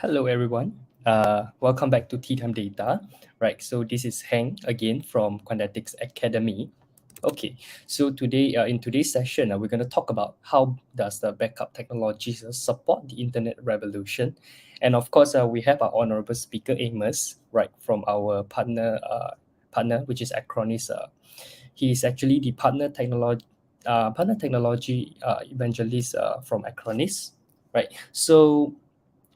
Hello, everyone. Welcome back to Tea Time Data. Right, so this is Heng again from Quantetics Academy. Okay, so today in today's session, we're going to talk about how does the backup technologies support the internet revolution. And of course, we have our honorable speaker, Amos, right, from our partner, which is Acronis. He is actually the partner technology evangelist from Acronis, right? So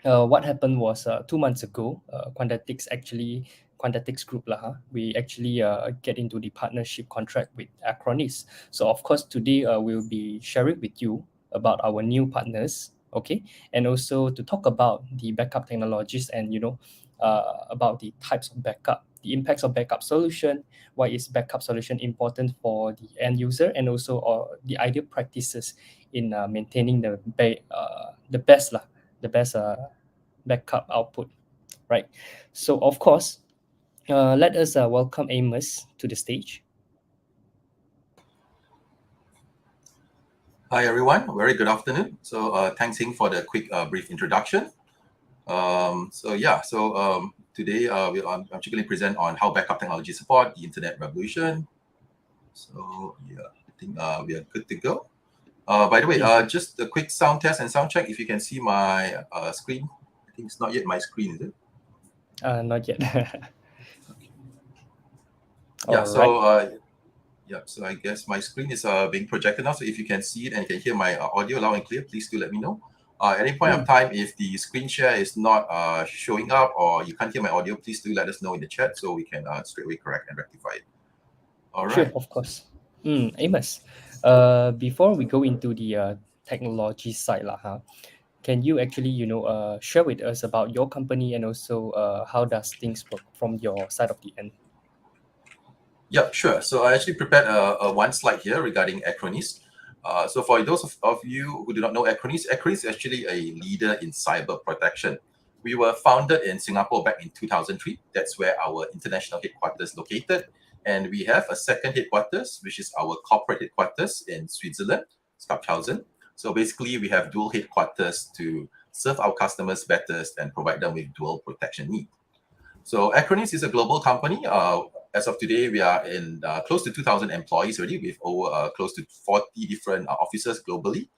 what happened was 2 months ago, Quantetics Group we actually get into the partnership contract with Acronis. So of course today we'll be sharing with you about our new partners, okay, and also to talk about the backup technologies and about the types of backup, the impacts of backup solution, why is backup solution important for the end user, and also the ideal practices in maintaining the best backup output, right? So of course, let us welcome Amos to the stage. Hi everyone, very good afternoon. So thanks Hing for the quick brief introduction. Today I'm actually going to present on how backup technology support the internet revolution. So yeah, I think we are good to go. By the way, just a quick sound test and sound check. If you can see my screen, I think it's not yet my screen, is it? Not yet. Yeah. So I guess my screen is being projected now. So if you can see it and you can hear my audio loud and clear, please do let me know. At any point of time, if the screen share is not showing up or you can't hear my audio, please do let us know in the chat so we can straight away correct and rectify it. All right. Sure, of course. Amos, before we go into the technology side, can you actually share with us about your company and also how does things work from your side of the end? Yeah, sure. So I actually prepared one slide here regarding Acronis. So for those of you who do not know Acronis, Acronis is actually a leader in cyber protection. We were founded in Singapore back in 2003. That's where our international headquarters is located. And we have a second headquarters, which is our corporate headquarters in Switzerland, Schaffhausen. So basically, we have dual headquarters to serve our customers better and provide them with dual protection need. So Acronis is a global company. As of today, we are in close to 2,000 employees already, with over close to 40 different offices globally.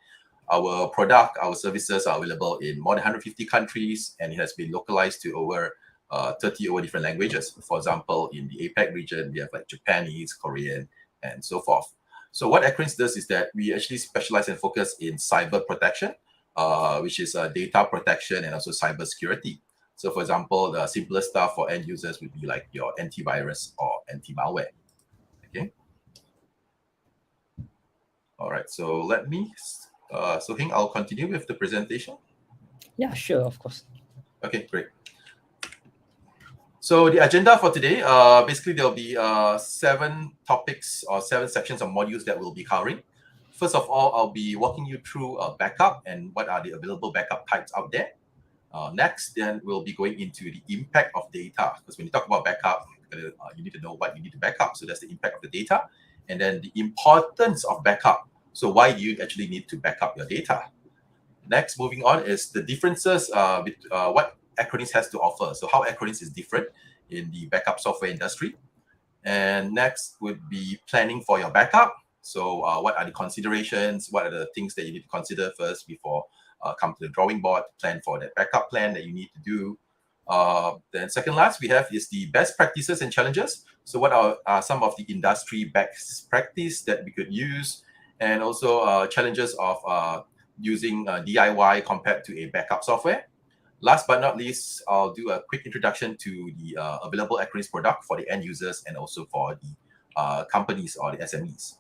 Our product, our services are available in more than 150 countries, and it has been localized to over 30 over different languages. For example, in the APAC region, we have like Japanese, Korean, and so forth. So what Acronis does is that we actually specialize and focus in cyber protection, which is data protection and also cyber security. So for example, the simplest stuff for end users would be like your antivirus or anti-malware. Okay. All right. So let me, so Hing, I'll continue with the presentation. Yeah, sure, of course. Okay, great. So the agenda for today, basically there'll be 7 topics or 7 sections of modules that we'll be covering. First of all, I'll be walking you through a backup and what are the available backup types out there. Next, then we'll be going into the impact of data, because when you talk about backup, you need to know what you need to back up. So that's the impact of the data. And then the importance of backup. So why do you actually need to back up your data? Next, moving on, is the differences with what Acronis has to offer. So how Acronis is different in the backup software industry. And next would be planning for your backup. So what are the considerations? What are the things that you need to consider first before come to the drawing board to plan for that backup plan that you need to do? Then second last, we have is the best practices and challenges. So what are some of the industry best practice that we could use? And also challenges of using DIY compared to a backup software. Last but not least, I'll do a quick introduction to the available Acronis product for the end users and also for the companies or the SMEs.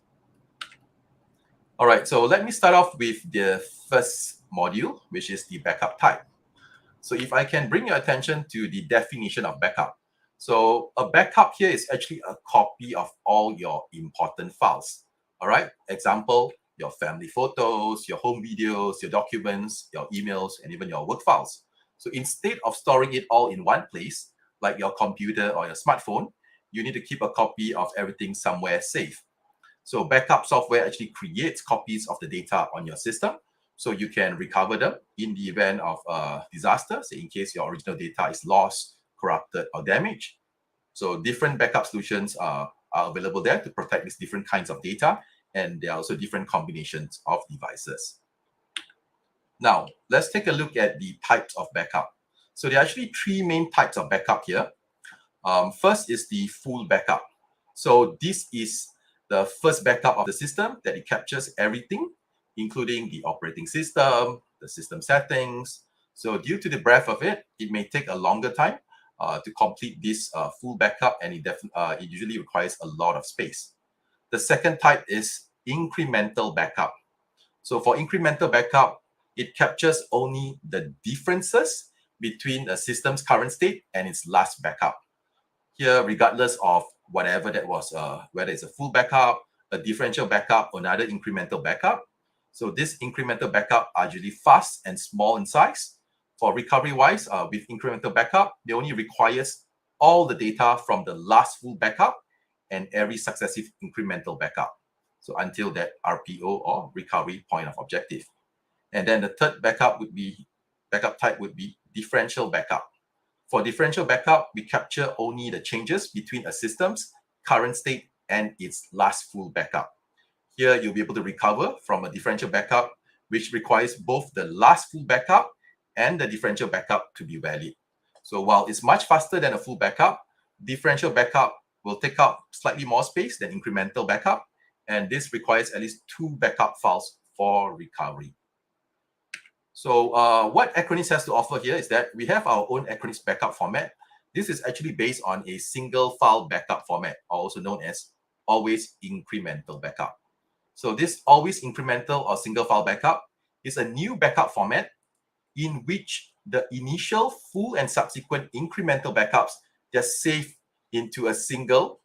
All right, so let me start off with the first module, which is the backup type. So if I can bring your attention to the definition of backup. So a backup here is actually a copy of all your important files. All right, example, your family photos, your home videos, your documents, your emails, and even your work files. So instead of storing it all in one place, like your computer or your smartphone, you need to keep a copy of everything somewhere safe. So backup software actually creates copies of the data on your system, so you can recover them in the event of a disaster, say in case your original data is lost, corrupted, or damaged. So different backup solutions are available there to protect these different kinds of data, and there are also different combinations of devices. Now, let's take a look at the types of backup. So there are actually 3 main types of backup here. First is the full backup. So this is the first backup of the system that it captures everything, including the operating system, the system settings. So due to the breadth of it, it may take a longer time to complete this full backup, and it usually requires a lot of space. The second type is incremental backup. So for incremental backup, it captures only the differences between the system's current state and its last backup. Here, regardless of whatever that was, whether it's a full backup, a differential backup, or another incremental backup. So this incremental backup are usually fast and small in size. For recovery-wise, with incremental backup, they only requires all the data from the last full backup and every successive incremental backup. So until that RPO or recovery point of objective. And then the third backup type would be differential backup. For differential backup, we capture only the changes between a system's current state and its last full backup. Here, you'll be able to recover from a differential backup, which requires both the last full backup and the differential backup to be valid. So while it's much faster than a full backup, differential backup will take up slightly more space than incremental backup, and this requires at least 2 backup files for recovery. So what Acronis has to offer here is that we have our own Acronis backup format. This is actually based on a single file backup format, also known as always incremental backup. So this always incremental or single file backup is a new backup format in which the initial full and subsequent incremental backups just save into a single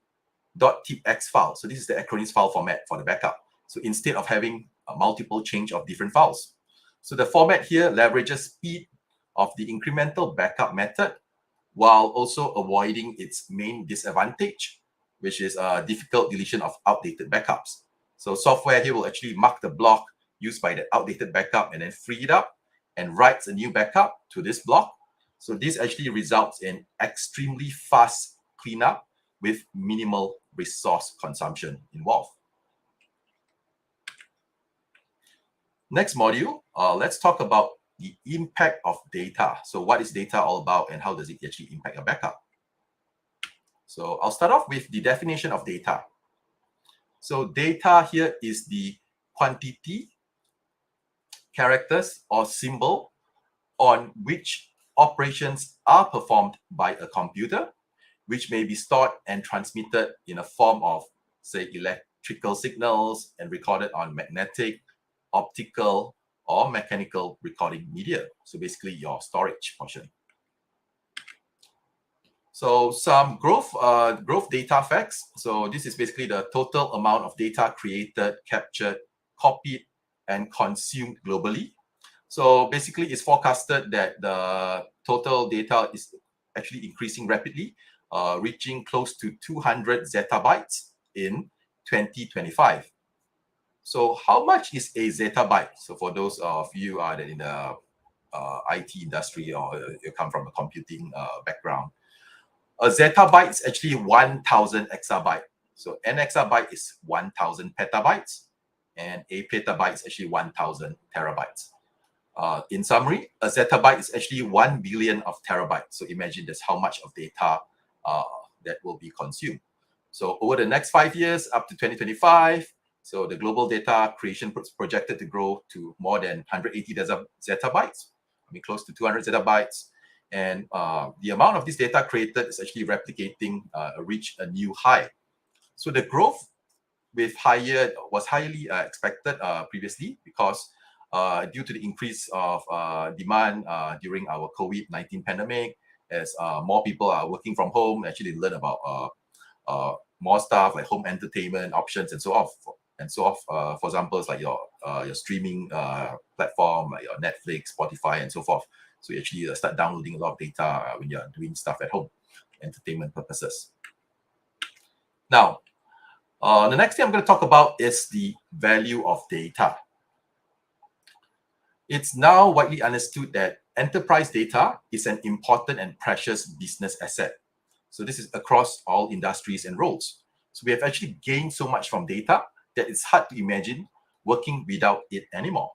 .tipx file. So this is the Acronis file format for the backup. So instead of having multiple change of different files. So the format here leverages speed of the incremental backup method while also avoiding its main disadvantage, which is difficult deletion of outdated backups. So software here will actually mark the block used by the outdated backup and then free it up and writes a new backup to this block. So this actually results in extremely fast cleanup with minimal resource consumption involved. Next module, let's talk about the impact of data. So what is data all about and how does it actually impact a backup? So I'll start off with the definition of data. So data here is the quantity, characters, or symbol on which operations are performed by a computer, which may be stored and transmitted in a form of, say, electrical signals and recorded on magnetic, optical, or mechanical recording media. So basically your storage portion. So some growth data facts. So this is basically the total amount of data created, captured, copied, and consumed globally. So basically it's forecasted that the total data is actually increasing rapidly, reaching close to 200 zettabytes in 2025. So how much is a zettabyte? So for those of you that in the IT industry or you come from a computing background, a zettabyte is actually 1,000 exabyte. So an exabyte is 1,000 petabytes, and a petabyte is actually 1,000 terabytes. In summary, a zettabyte is actually 1 billion of terabytes. So imagine that's how much of data that will be consumed. So over the next 5 years, up to 2025, so the global data creation is projected to grow to more than 180 zettabytes, I mean close to 200 zettabytes. And the amount of this data created is actually replicating, reach a new high. So the growth was highly expected previously because due to the increase of demand during our COVID-19 pandemic, as more people are working from home, actually learn about more stuff like home entertainment options and so on. For example, it's like your streaming platform, like your Netflix, Spotify, and so forth. So you actually start downloading a lot of data when you're doing stuff at home, entertainment purposes. Now, the next thing I'm going to talk about is the value of data. It's now widely understood that enterprise data is an important and precious business asset. So this is across all industries and roles. So we have actually gained so much from data that it's hard to imagine working without it anymore.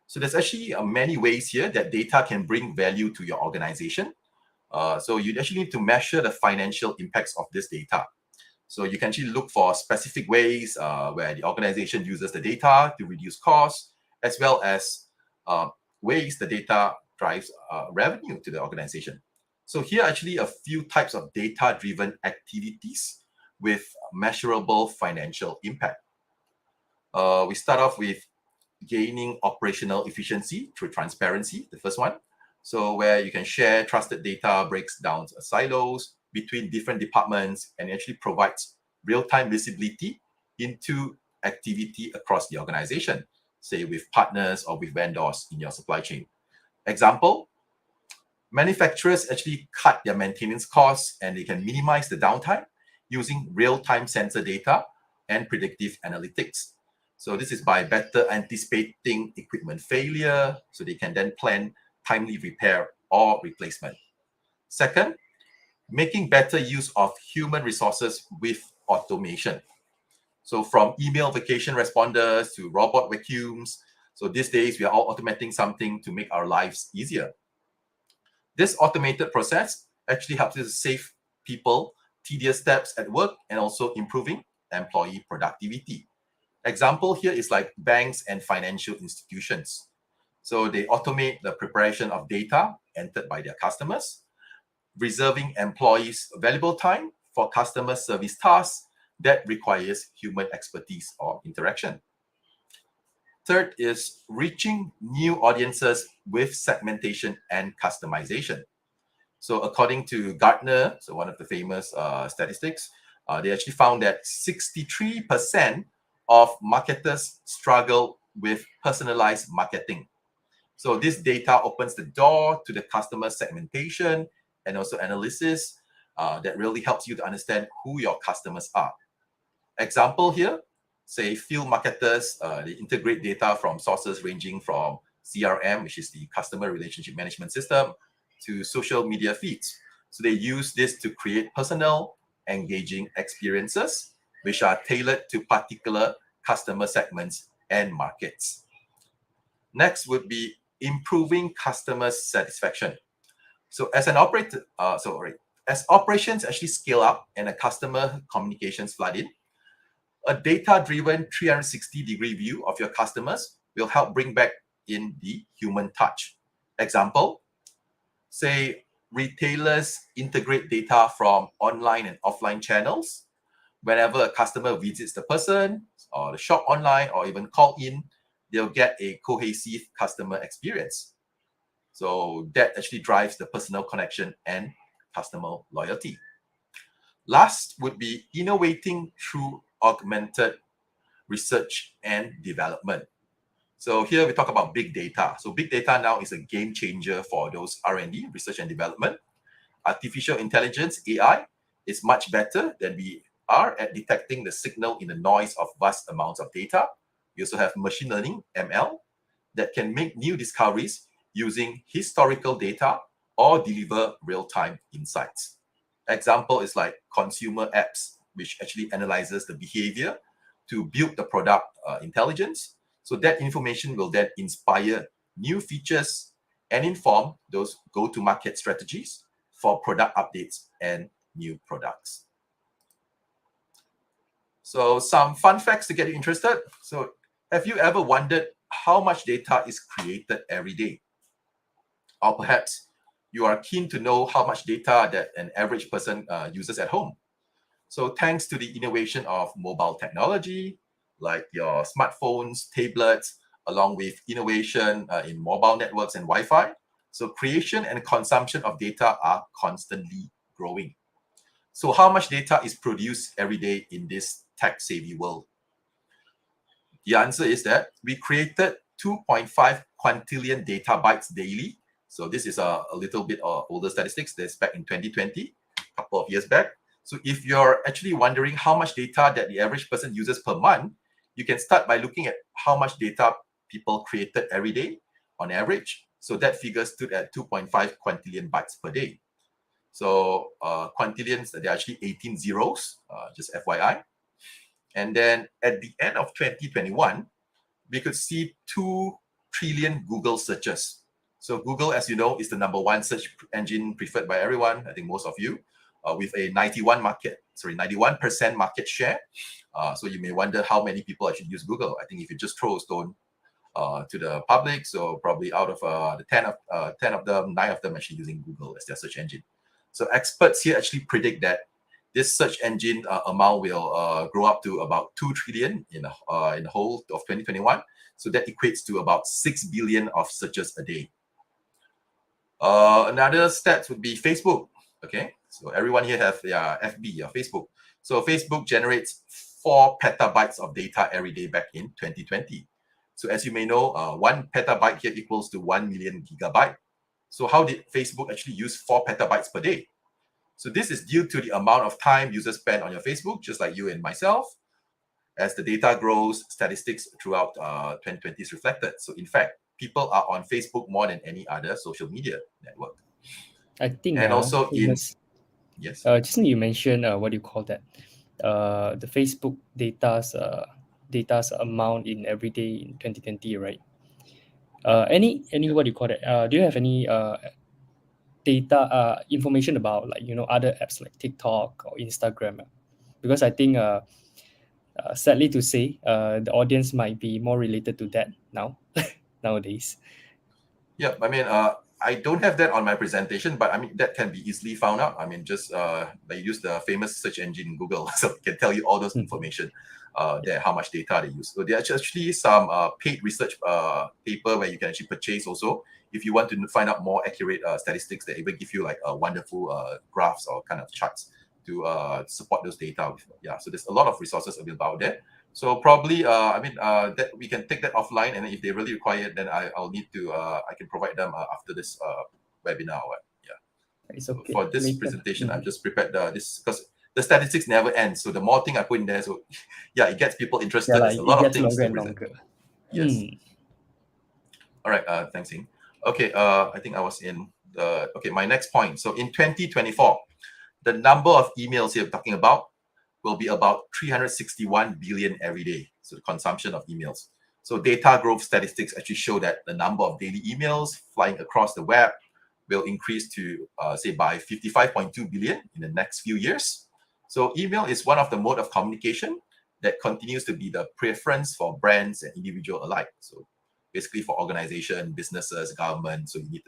So there's actually many ways here that data can bring value to your organization. So you actually need to measure the financial impacts of this data. So you can actually look for specific ways where the organization uses the data to reduce costs, as well as ways the data drives revenue to the organization. So here are actually a few types of data-driven activities with measurable financial impact. We start off with gaining operational efficiency through transparency, the first one. So where you can share trusted data, breaks down silos between different departments, and actually provides real-time visibility into activity across the organization, say with partners or with vendors in your supply chain. Example, manufacturers actually cut their maintenance costs and they can minimize the downtime using real-time sensor data and predictive analytics. So this is by better anticipating equipment failure, so they can then plan timely repair or replacement. Second, making better use of human resources with automation. So from email vacation responders to robot vacuums. So these days, we are all automating something to make our lives easier. This automated process actually helps us save people tedious steps at work and also improving employee productivity. Example here is like banks and financial institutions. So they automate the preparation of data entered by their customers, reserving employees valuable time for customer service tasks that requires human expertise or interaction. Third is reaching new audiences with segmentation and customization. So according to Gartner, so one of the famous statistics, they actually found that 63% of marketers struggle with personalized marketing. So this data opens the door to the customer segmentation and also analysis that really helps you to understand who your customers are. Example here, say field marketers, they integrate data from sources ranging from CRM, which is the customer relationship management system, to social media feeds. So they use this to create personal, engaging experiences, which are tailored to particular customer segments and markets. Next would be improving customer satisfaction. So as an operator, as operations actually scale up and a customer communications flood in, a data-driven 360-degree view of your customers will help bring back in the human touch. Example, say retailers integrate data from online and offline channels. Whenever a customer visits the person or the shop online or even call in, they'll get a cohesive customer experience. So that actually drives the personal connection and customer loyalty. Last would be innovating through augmented research and development. So here we talk about big data. So big data now is a game changer for those R&D, research and development. Artificial intelligence, AI, is much better than we are at detecting the signal in the noise of vast amounts of data. We also have machine learning, ML, that can make new discoveries using historical data or deliver real-time insights. Example is like consumer apps, which actually analyzes the behavior to build the product intelligence. So that information will then inspire new features and inform those go-to-market strategies for product updates and new products. So some fun facts to get you interested. So have you ever wondered how much data is created every day? Or perhaps you are keen to know how much data that an average person uses at home. So thanks to the innovation of mobile technology, like your smartphones, tablets, along with innovation in mobile networks and Wi-Fi, so creation and consumption of data are constantly growing. So how much data is produced every day in this tech-savvy world? The answer is that we created 2.5 quintillion data bytes daily. So this is a little bit older statistics. That's back in 2020, a couple of years back. So if you're actually wondering how much data that the average person uses per month, you can start by looking at how much data people created every day on average. So that figure stood at 2.5 quintillion bytes per day. So quintillions, they're actually 18 zeros, just FYI. And then at the end of 2021, we could see 2 trillion Google searches. So Google, as you know, is the #1 search engine preferred by everyone, I think most of you, with a 91% market share. So you may wonder how many people actually use Google. I think if you just throw a stone to the public, so probably out of the 10 of them, 9 of them actually using Google as their search engine. So experts here actually predict that this search engine amount will grow up to about 2 trillion in the whole of 2021. So that equates to about 6 billion of searches a day. Another stat would be Facebook. Okay, so everyone here have FB, Facebook. So Facebook generates 4 petabytes of data every day back in 2020. So as you may know, 1 petabyte here equals to 1 million gigabyte. So how did Facebook actually use 4 petabytes per day? So this is due to the amount of time users spend on your Facebook, just like you and myself. As the data grows, statistics throughout 2020 is reflected. So in fact, people are on Facebook more than any other social media network. I think, and also yes. Just now you mentioned what do you call that? The Facebook data's amount in every day in 2020, right? Any what do you call it? Do you have any data information about, like, other apps like TikTok or Instagram? Because I think sadly to say, the audience might be more related to that nowadays. Yeah, I mean, I don't have that on my presentation, but I mean, that can be easily found out. I mean, just they use the famous search engine Google, so it can tell you all those information there, how much data they use. So there's actually some paid research paper where you can actually purchase also if you want to find out more accurate statistics. That even give you like wonderful graphs or kind of charts to support those data. So there's a lot of resources available out there. So probably, that we can take that offline, and if they really require it, then I'll need to, I can provide them after this webinar. Yeah. It's So okay. for this Later. presentation, I've just prepared this because the statistics never end. So the more thing I put in there, so yeah, it gets people interested. Yeah, There's like a it lot of gets things longer to and present. longer. Yes. All right. Thanks, Ying. Okay. I think I was in the, okay, my next point. So in 2024, the number of emails here I'm talking about will be about 361 billion every day. So the consumption of emails. So data growth statistics actually show that the number of daily emails flying across the web will increase to, say, by 55.2 billion in the next few years. So email is one of the mode of communication that continues to be the preference for brands and individual alike. So basically for organization, businesses, government, so you need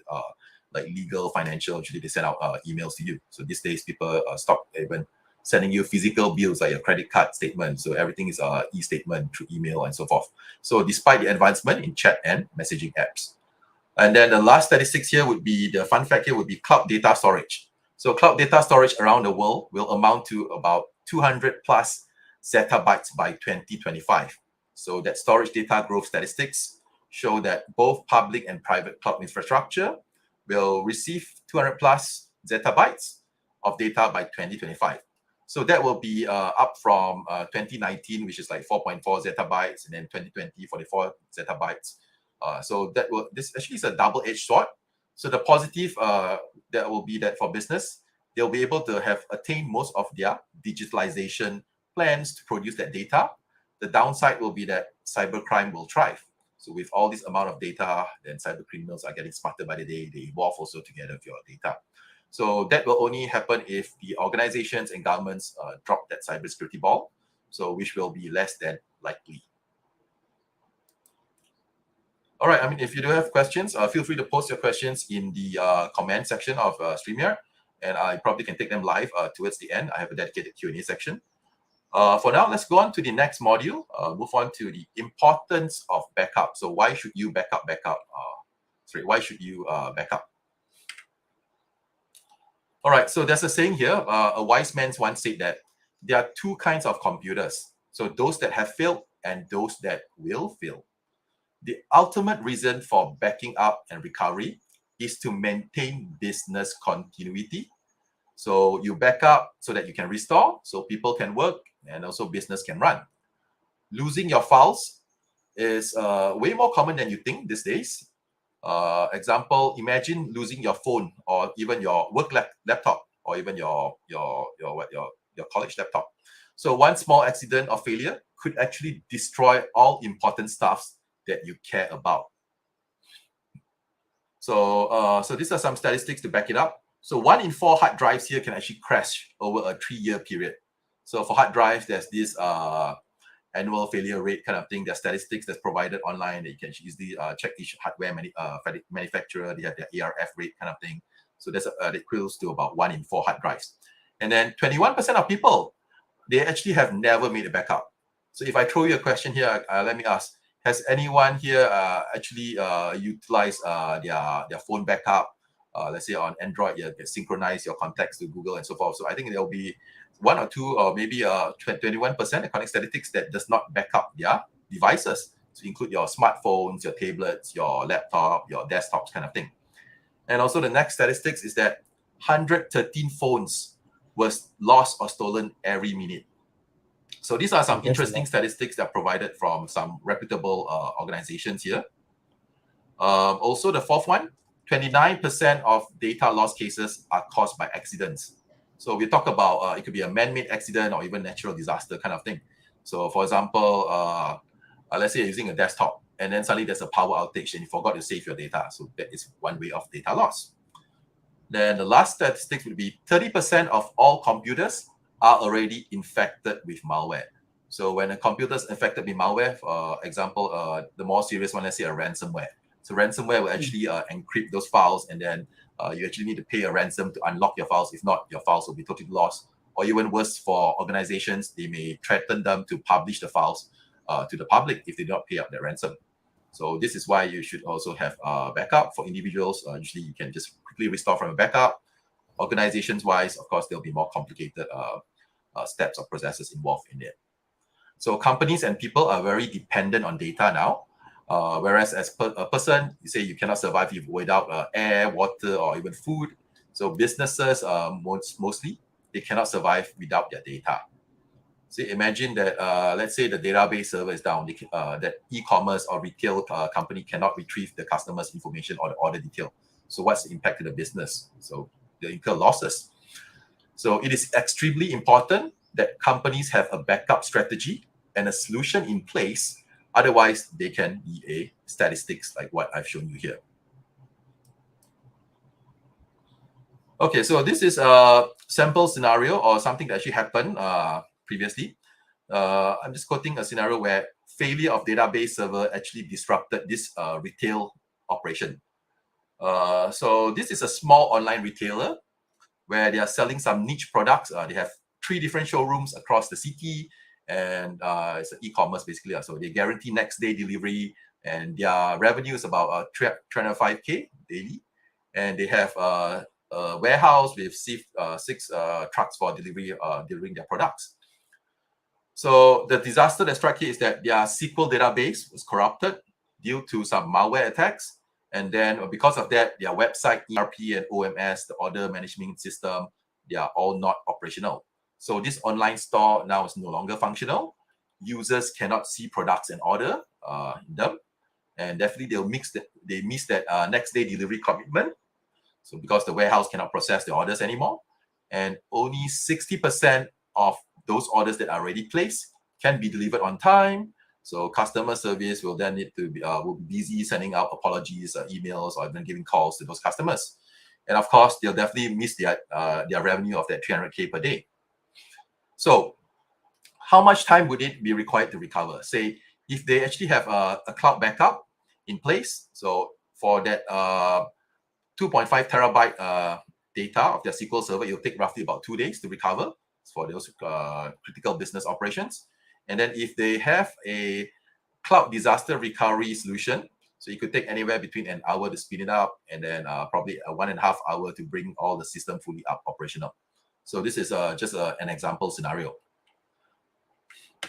like legal, financial, usually they send out emails to you. So these days people stop even sending you physical bills like your credit card statement. So everything is e-statement through email and so forth. So despite the advancement in chat and messaging apps. And then the last statistics here would be, the fun fact here would be cloud data storage. So cloud data storage around the world will amount to about 200 plus zettabytes by 2025. So that storage data growth statistics show that both public and private cloud infrastructure will receive 200 plus zettabytes of data by 2025. So that will be up from 2019, which is like 4.4 zettabytes, and then 2020, 44 zettabytes. So that will, this actually is a double-edged sword. So the positive that will be that for business, they'll be able to have attained most of their digitalization plans to produce that data. The downside will be that cybercrime will thrive. So with all this amount of data, then cyber criminals are getting smarter by the day. They evolve also together with your data. So that will only happen if the organizations and governments drop that cybersecurity ball. So which will be less than likely. All right. I mean, if you do have questions, feel free to post your questions in the comment section of StreamYard, and I probably can take them live towards the end. I have a dedicated Q&A section. For now, let's go on to the next module. Move on to the importance of backup. So why should you backup? Why should you backup? All right. So there's a saying here. A wise man once said that there are two kinds of computers. So those that have failed and those that will fail. The ultimate reason for backing up and recovery is to maintain business continuity. So you back up so that you can restore, so people can work and also business can run. Losing your files is way more common than you think these days. Example, imagine losing your phone or even your work laptop or even your college laptop. So one small accident or failure could actually destroy all important stuffs that you care about. So, so these are some statistics to back it up. So 1 in 4 hard drives here can actually crash over a 3-year period. So for hard drives, there's this annual failure rate kind of thing. There's statistics that's provided online that you can easily check each hardware manufacturer. They have their ARF rate kind of thing. So that's that equals to about 1 in 4 hard drives. And then 21% of people, they actually have never made a backup. So if I throw you a question here, let me ask, has anyone here actually utilized their phone backup? Let's say on Android, you can synchronize your contacts to Google and so forth. So I think there'll be 1 or 2 or maybe 21% according statistics that does not back up their devices. So include your smartphones, your tablets, your laptop, your desktops kind of thing. And also the next statistics is that 113 phones was lost or stolen every minute. So these are some interesting statistics that are provided from some reputable organizations here. Also, the fourth one, 29% of data loss cases are caused by accidents. So we talk about it could be a man-made accident or even natural disaster kind of thing. So for example, let's say you're using a desktop and then suddenly there's a power outage and you forgot to save your data. So that is one way of data loss. Then the last statistic would be 30% of all computers are already infected with malware. So when a computer is infected with malware, for example, the more serious one, let's say a ransomware. So ransomware will actually encrypt those files, and then you actually need to pay a ransom to unlock your files. If not, your files will be totally lost. Or even worse, for organizations, they may threaten them to publish the files to the public if they do not pay up their ransom. So this is why you should also have a backup. For individuals. Usually you can just quickly restore from a backup. Organizations-wise, of course, there'll be more complicated steps or processes involved in it. So companies and people are very dependent on data now. Whereas as a person, you say you cannot survive without air, water, or even food. So businesses, mostly, they cannot survive without their data. So imagine that, let's say the database server is down, that e-commerce or retail company cannot retrieve the customer's information or the order detail. So what's the impact to the business? So they incur losses. So it is extremely important that companies have a backup strategy and a solution in place. Otherwise, they can be a statistics like what I've shown you here. Okay, so this is a sample scenario or something that actually happened previously. I'm just quoting a scenario where failure of database server actually disrupted this retail operation. So this is a small online retailer where they are selling some niche products. They have 3 different showrooms across the city, and it's an e-commerce basically. So they guarantee next day delivery, and their revenue is about 305K daily. And they have a warehouse with 6 trucks for delivering their products. So the disaster that struck here is that their SQL database was corrupted due to some malware attacks. And then because of that, their website, ERP and OMS, the order management system, they are all not operational. So this online store now is no longer functional. Users cannot see products and order in them. And definitely they miss that next day delivery commitment. So because the warehouse cannot process the orders anymore. And only 60% of those orders that are already placed can be delivered on time. So customer service will then need to will be busy sending out apologies, emails, or even giving calls to those customers. And of course, they'll definitely miss their revenue of that 300K per day. So how much time would it be required to recover? Say, if they actually have a cloud backup in place, so for that 2.5 terabyte data of their SQL server, it'll take roughly about 2 days to recover for those critical business operations. And then if they have a cloud disaster recovery solution, so it could take anywhere between an hour to spin it up, and then probably 1.5 hours to bring all the system fully up operational. So this is just an example scenario.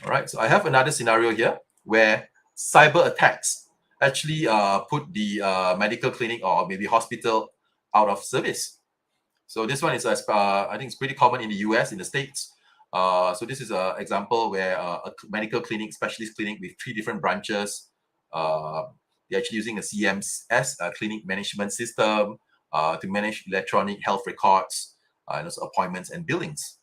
All right, so I have another scenario here where cyber attacks actually put the medical clinic or maybe hospital out of service. So this one is, I think it's pretty common in the US, in the States. So this is an example where a medical clinic, specialist clinic with 3 different branches, they're actually using a CMS, a clinic management system, to manage electronic health records, and also appointments and billings.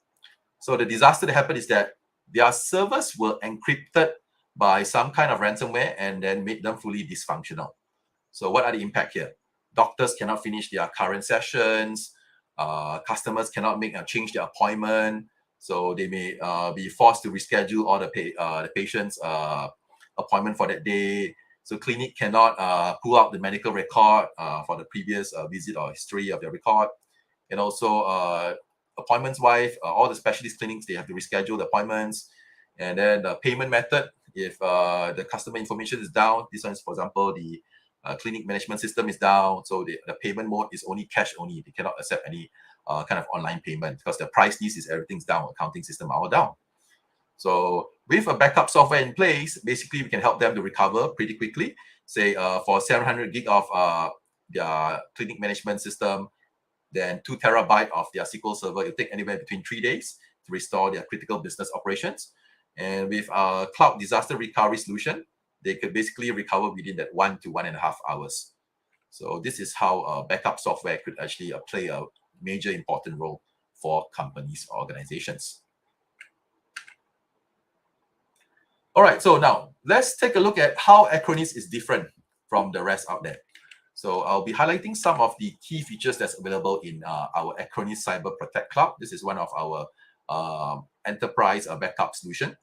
So the disaster that happened is that their servers were encrypted by some kind of ransomware and then made them fully dysfunctional. So what are the impact here? Doctors cannot finish their current sessions. Customers cannot change their appointment. So they may be forced to reschedule all the patient's appointment for that day. So clinic cannot pull out the medical record for the previous visit or history of their record. And also appointments wise, all the specialist clinics, they have to reschedule the appointments. And then the payment method, if the customer information is down, this one is, for example, the clinic management system is down, so the payment mode is only cash only. They cannot accept any kind of online payment because the price list is everything's down, accounting system are all down. So with a backup software in place, basically we can help them to recover pretty quickly. Say for 700 gig of their clinic management system, then 2 terabyte of their SQL server, it'll take anywhere between 3 days to restore their critical business operations. And with a cloud disaster recovery solution, they could basically recover within that 1 to 1.5 hours. So this is how backup software could actually play a major important role for companies or organizations. All right, so now let's take a look at how Acronis is different from the rest out there. So I'll be highlighting some of the key features that's available in our Acronis Cyber Protect Cloud. This is one of our enterprise backup solution.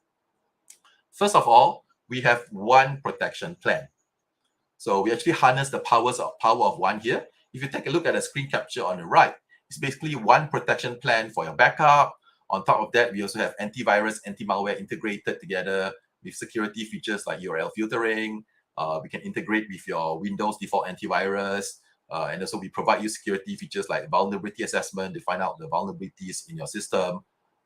First of all, we have one protection plan. So we actually harness the power of one here. If you take a look at the screen capture on the right, it's basically one protection plan for your backup. On top of that, we also have antivirus, anti-malware integrated together with security features like URL filtering. We can integrate with your Windows default antivirus. And also we provide you security features like vulnerability assessment to find out the vulnerabilities in your system.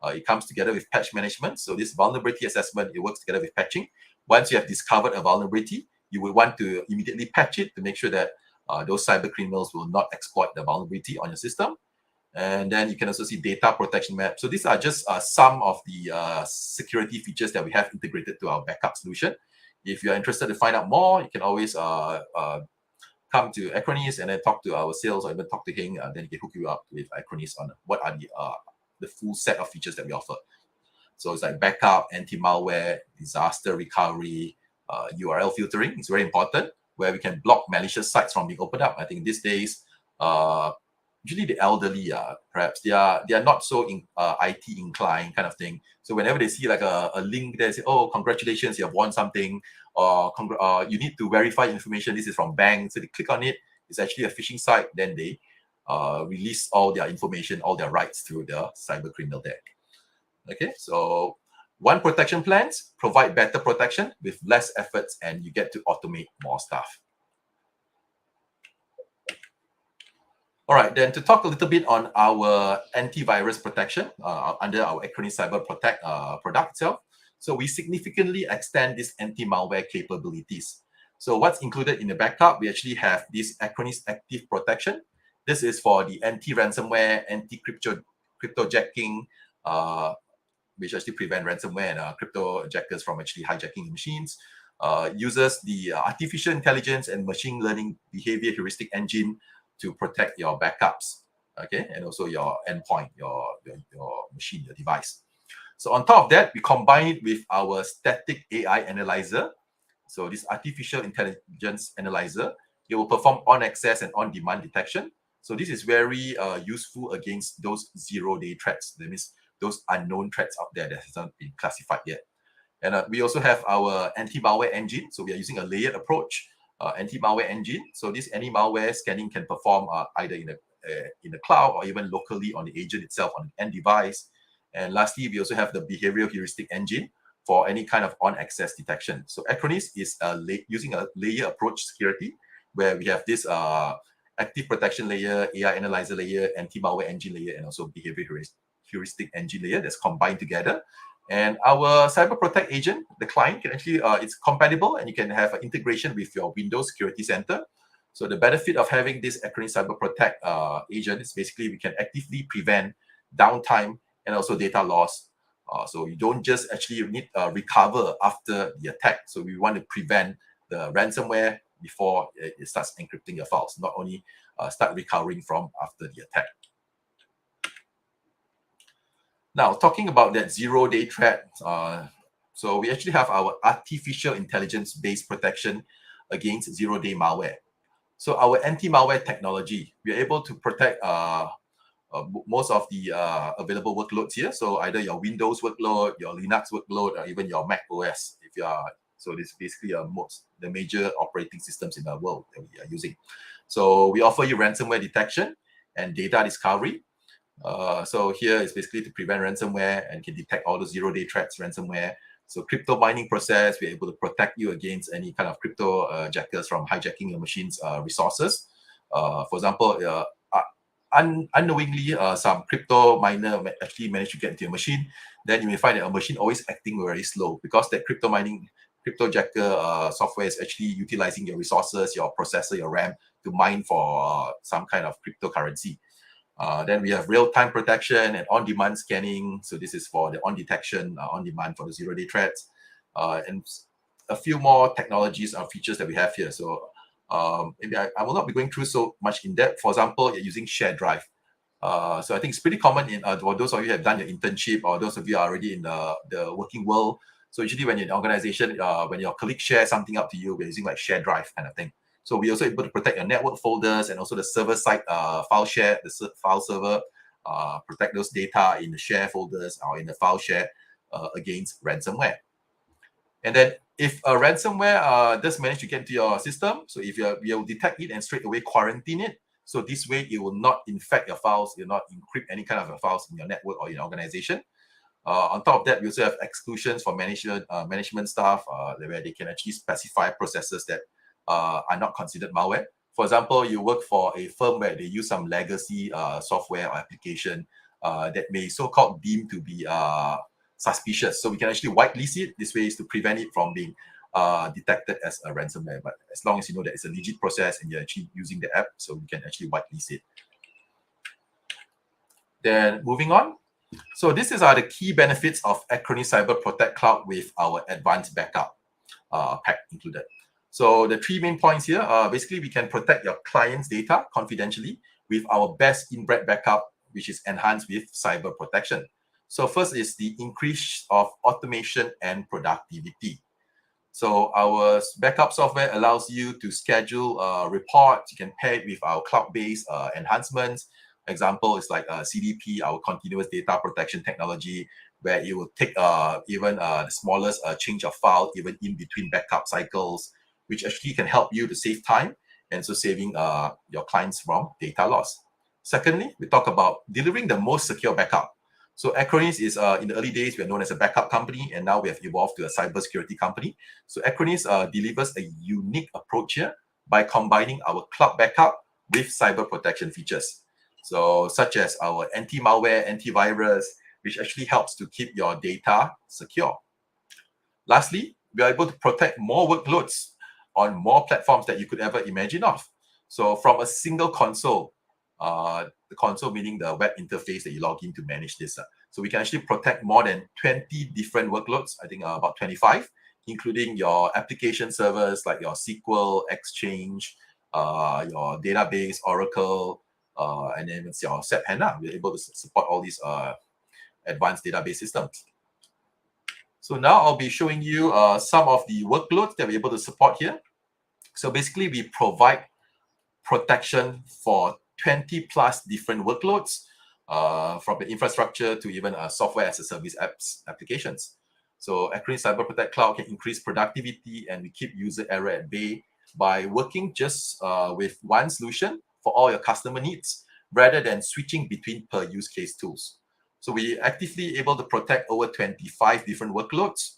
It comes together with patch management. So this vulnerability assessment, it works together with patching. Once you have discovered a vulnerability, you will want to immediately patch it to make sure that those cyber criminals will not exploit the vulnerability on your system. And then you can also see data protection map. So these are just some of the security features that we have integrated to our backup solution. If you're interested to find out more, you can always come to Acronis and then talk to our sales, or even talk to him, then he can hook you up with Acronis on what are the full set of features that we offer. So it's like backup, anti-malware, disaster recovery, URL filtering. It's very important, where we can block malicious sites from being opened up. I think these days, usually the elderly, perhaps they are not so IT inclined kind of thing. So whenever they see like a link there, say, oh, congratulations, you have won something, or you need to verify information, this is from bank. So they click on it, it's actually a phishing site, then they release all their information, all their rights to the cyber criminal there. Okay, so one protection plans provide better protection with less efforts, and you get to automate more stuff. All right, then to talk a little bit on our antivirus protection under our Acronis Cyber Protect product itself. So we significantly extend this anti-malware capabilities. So what's included in the backup, we actually have this Acronis Active Protection. This is for the anti-ransomware, anti-cryptojacking, which actually prevent ransomware and crypto jackers from actually hijacking machines. Uses the artificial intelligence and machine learning behavior heuristic engine to protect your backups, okay, and also your endpoint, your machine, your device. So on top of that, we combine it with our static AI analyzer. So this artificial intelligence analyzer, it will perform on-access and on-demand detection. So this is very useful against those zero-day threats. That means those unknown threats out there that hasn't been classified yet. And we also have our anti-malware engine. So we are using a layered approach, anti-malware engine. So this anti-malware scanning can perform either in the cloud or even locally on the agent itself on the end device. And lastly, we also have the behavioral heuristic engine for any kind of on-access detection. So Acronis is using a layer approach security, where we have this active protection layer, AI analyzer layer, anti-malware engine layer, and also behavioral heuristic engine layer that's combined together. And our Cyber Protect agent, the client can actually, it's compatible, and you can have an integration with your Windows Security Center. So the benefit of having this Acronis Cyber Protect agent is basically we can actively prevent downtime and also data loss. So you don't just actually need recover after the attack. So we want to prevent the ransomware before it starts encrypting your files, not only start recovering from after the attack. Now, talking about that zero-day threat, so we actually have our artificial intelligence-based protection against zero-day malware. So our anti-malware technology, we are able to protect most of the available workloads here. So either your Windows workload, your Linux workload, or even your Mac OS. If you are, so this is basically the major operating systems in the world that we are using. So we offer you ransomware detection and data discovery. So here is basically to prevent ransomware and can detect all the zero-day threats, ransomware. So crypto mining process, we're able to protect you against any kind of crypto jackers from hijacking your machine's resources. For example, unknowingly, some crypto miner actually managed to get into your machine. Then you may find that a machine always acting very slow, because that crypto jacker software is actually utilizing your resources, your processor, your RAM to mine for some kind of cryptocurrency. Then we have real-time protection and on-demand scanning. So this is for the on-detection, on-demand for the zero-day threats. And a few more technologies or features that we have here. So maybe I will not be going through so much in depth. For example, you're using shared drive. So I think it's pretty common for those of you who have done your internship, or those of you are already in the working world. So usually when you're in an organization, when your colleagues share something out to you, we're using like shared drive kind of thing. So we're also able to protect your network folders and also the server-side file share, the file server, protect those data in the share folders or in the file share against ransomware. And then if a ransomware does manage to get into your system, so if you'll detect it and straight away quarantine it. So this way it will not infect your files, you'll not encrypt any kind of files in your network or in your organization. On top of that, we also have exclusions for management staff where they can actually specify processes that are not considered malware. For example, you work for a firm where they use some legacy software or application that may so-called deemed to be suspicious. So we can actually whitelist it. This way is to prevent it from being detected as a ransomware. But as long as you know that it's a legit process and you're actually using the app, so we can actually whitelist it. Then moving on. So this is the key benefits of Acronis Cyber Protect Cloud with our advanced backup pack included. So the 3 main points here, basically we can protect your client's data confidentially with our best inbred backup, which is enhanced with cyber protection. So first is the increase of automation and productivity. So our backup software allows you to schedule reports. You can pair it with our cloud-based enhancements. Example is like CDP, our continuous data protection technology, where it will take even the smallest change of file, even in between backup cycles, which actually can help you to save time and so saving your clients from data loss. Secondly, we talk about delivering the most secure backup. So Acronis is in the early days, we are known as a backup company, and now we have evolved to a cybersecurity company. So Acronis delivers a unique approach here by combining our cloud backup with cyber protection features. So such as our anti-malware, antivirus, which actually helps to keep your data secure. Lastly, we are able to protect more workloads on more platforms that you could ever imagine of. So from a single console, the console meaning the web interface that you log in to manage this. So we can actually protect more than 20 different workloads, I think about 25, including your application servers like your SQL, Exchange, your database, Oracle, and then it's your SAP HANA. We're able to support all these advanced database systems. So now I'll be showing you some of the workloads that we're able to support here. So basically, we provide protection for 20 plus different workloads, from the infrastructure to even software as a service applications. So Acronis Cyber Protect Cloud can increase productivity, and we keep user error at bay by working just with one solution for all your customer needs, rather than switching between per use case tools. So we actively able to protect over 25 different workloads.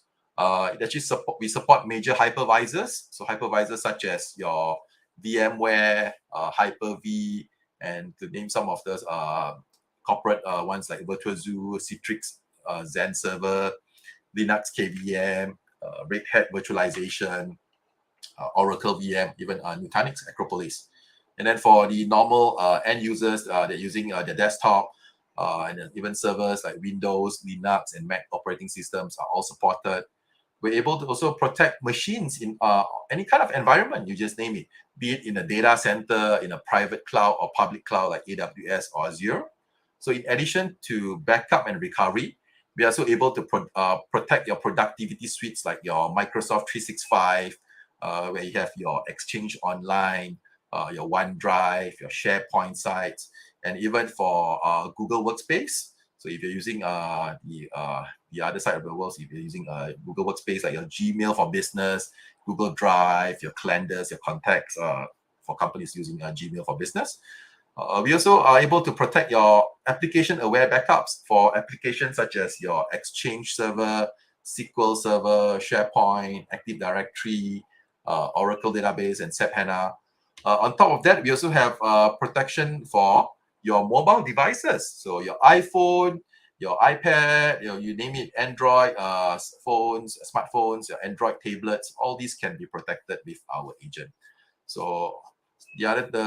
We support major hypervisors. So hypervisors such as your VMware, Hyper-V, and to name some of those corporate ones like Virtuazoo, Citrix, Zen Server, Linux KVM, Red Hat Virtualization, Oracle VM, even Nutanix Acropolis. And then for the normal end users, they're using their desktop, and then even servers like Windows, Linux, and Mac operating systems are all supported. We're able to also protect machines in any kind of environment, you just name it, be it in a data center, in a private cloud or public cloud like AWS or Azure. So in addition to backup and recovery, we are also able to protect your productivity suites like your Microsoft 365, where you have your Exchange Online, your OneDrive, your SharePoint sites, and even for Google Workspace. So if you're using the other side of the world, so if you're using Google Workspace, like your Gmail for business, Google Drive, your calendars, your contacts for companies using Gmail for business. We also are able to protect your application-aware backups for applications such as your Exchange server, SQL server, SharePoint, Active Directory, Oracle database, and SAP HANA. On top of that, we also have protection for your mobile devices. So your iPhone, your iPad, you name it, Android phones, smartphones, your Android tablets, all these can be protected with our agent. So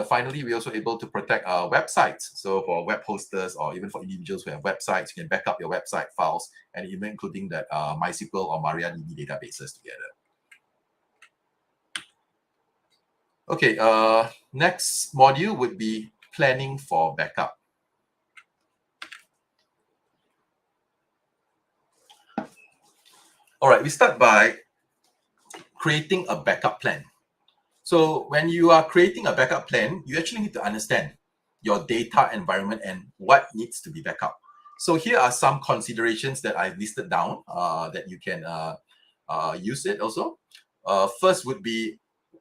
finally, we're also able to protect websites. So for web hosters or even for individuals who have websites, you can back up your website files, and even including that MySQL or MariaDB databases together. Okay, next module would be planning for backup. All right, we start by creating a backup plan. So when you are creating a backup plan, you actually need to understand your data environment and what needs to be backup. So here are some considerations that I've listed down that you can use it also. First would be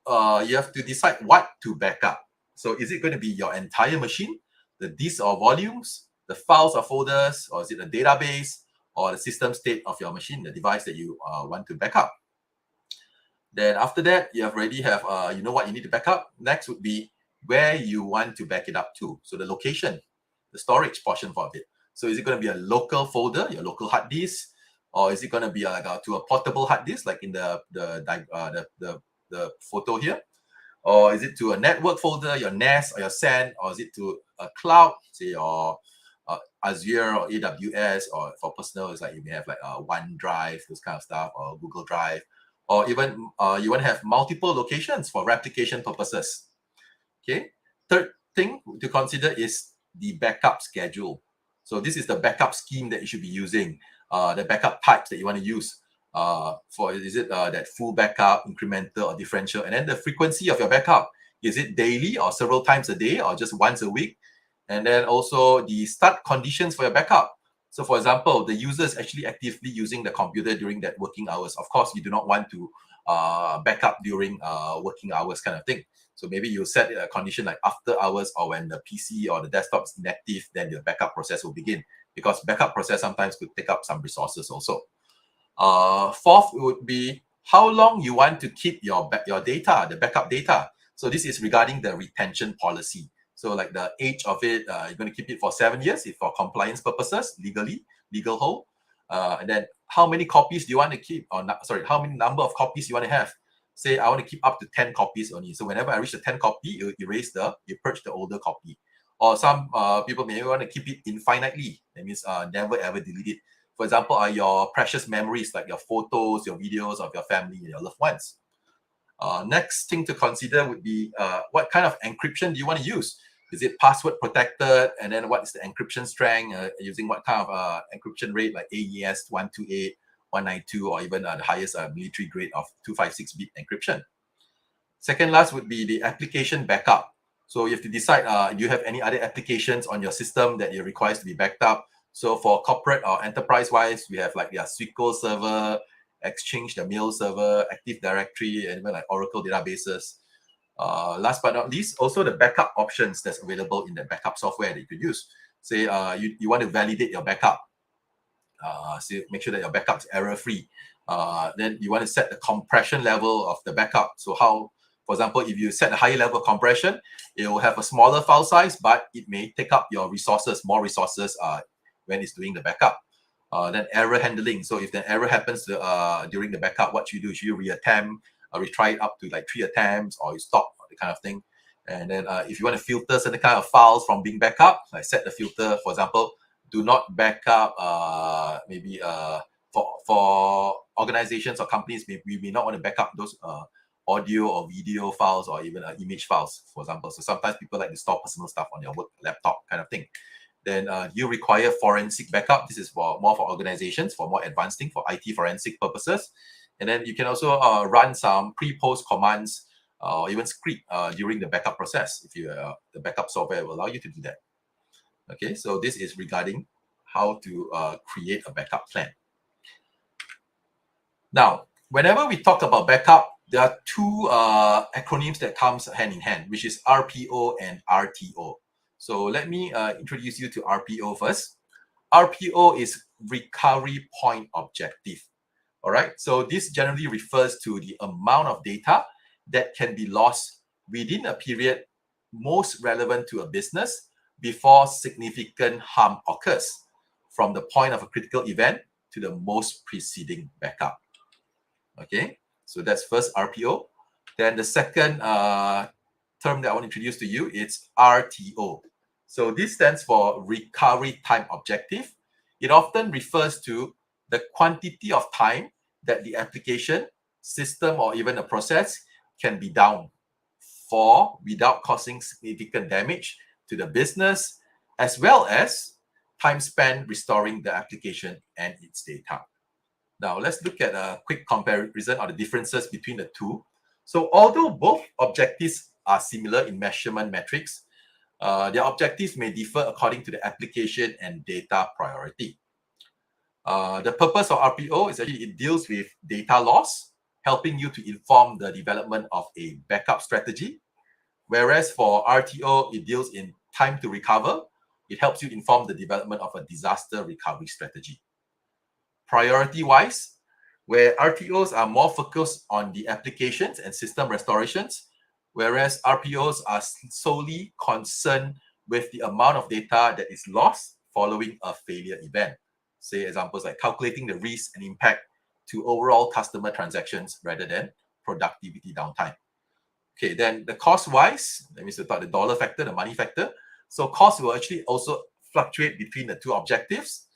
you have to decide what to backup. So is it going to be your entire machine, the disks or volumes, the files or folders, or is it a database, or the system state of your machine, the device that you want to backup? Then after that, you already have, you know what you need to back up. Next would be where you want to back it up to. So the location, the storage portion for it. So is it going to be a local folder, your local hard disk, or is it going to be to a portable hard disk, like in the photo here? Or is it to a network folder, your NAS or your SAN, or is it to a cloud, say your Azure or AWS, or for personal, it's like you may have like OneDrive, those kind of stuff, or Google Drive, or even you want to have multiple locations for replication purposes. Okay. Third thing to consider is the backup schedule. So this is the backup scheme that you should be using, the backup types that you want to use. For is it that full backup, incremental, or differential, and then the frequency of your backup. Is it daily or several times a day or just once a week? And then also the start conditions for your backup. So for example, the user is actually actively using the computer during that working hours. Of course, you do not want to backup during working hours kind of thing. So maybe you set a condition like after hours, or when the PC or the desktop is inactive, then the backup process will begin, because backup process sometimes could take up some resources also. Fourth would be how long you want to keep your data, the backup data. So this is regarding the retention policy. So like the age of it, you're going to keep it for 7 years if for compliance purposes, legal hold. And then how many copies do you want to keep, or how many number of copies you want to have? Say I want to keep up to 10 copies only. So whenever I reach the 10 copy, you purge the older copy. Or some people may want to keep it infinitely. That means never ever delete it. For example, are your precious memories, like your photos, your videos of your family and your loved ones. Next thing to consider would be what kind of encryption do you want to use? Is it password protected? And then what is the encryption strength? Using what kind of encryption rate, like AES 128, 192, or even the highest military grade of 256-bit encryption. Second last would be the application backup. So you have to decide, do you have any other applications on your system that it requires to be backed up? So for corporate or enterprise-wise, we have like their SQL server, Exchange, the mail server, Active Directory, and even like Oracle databases. Last but not least, also the backup options that's available in the backup software that you could use. Say you want to validate your backup. So make sure that your backup is error-free. Then you want to set the compression level of the backup. So how, for example, if you set a higher level of compression, it will have a smaller file size, but it may take up your resources, more resources when it's doing the backup. Then error handling. So if the error happens during the backup, what you do is you reattempt, retry it up to like 3 attempts, or you stop, the kind of thing. And then if you want to filter certain kind of files from being backed, like set the filter, for example, do not back up maybe for organizations or companies, we may not want to back up those audio or video files, or even image files, for example. So sometimes people like to store personal stuff on their work laptop kind of thing. Then you require forensic backup. This is more for organizations, for more advanced thing, for IT forensic purposes. And then you can also run some pre-post commands or even script during the backup process, if you the backup software will allow you to do that. Okay, so this is regarding how to create a backup plan. Now, whenever we talk about backup, there are two acronyms that comes hand in hand, which is RPO and RTO. So let me introduce you to RPO first. RPO is recovery point objective. All right, so this generally refers to the amount of data that can be lost within a period most relevant to a business before significant harm occurs, from the point of a critical event to the most preceding backup. Okay, so that's first RPO. Then the second term that I want to introduce to you is RTO. So this stands for recovery time objective. It often refers to the quantity of time that the application, system, or even a process can be down for without causing significant damage to the business, as well as time spent restoring the application and its data. Now, let's look at a quick comparison of the differences between the two. So although both objectives are similar in measurement metrics, their objectives may differ according to the application and data priority. The purpose of RPO is actually it deals with data loss, helping you to inform the development of a backup strategy. Whereas for RTO, it deals in time to recover. It helps you inform the development of a disaster recovery strategy. Priority-wise, where RTOs are more focused on the applications and system restorations, whereas RPOs are solely concerned with the amount of data that is lost following a failure event. Say examples like calculating the risk and impact to overall customer transactions rather than productivity downtime. Okay, then the cost-wise, that means we talk the dollar factor, the money factor. So cost will actually also fluctuate between the two objectives.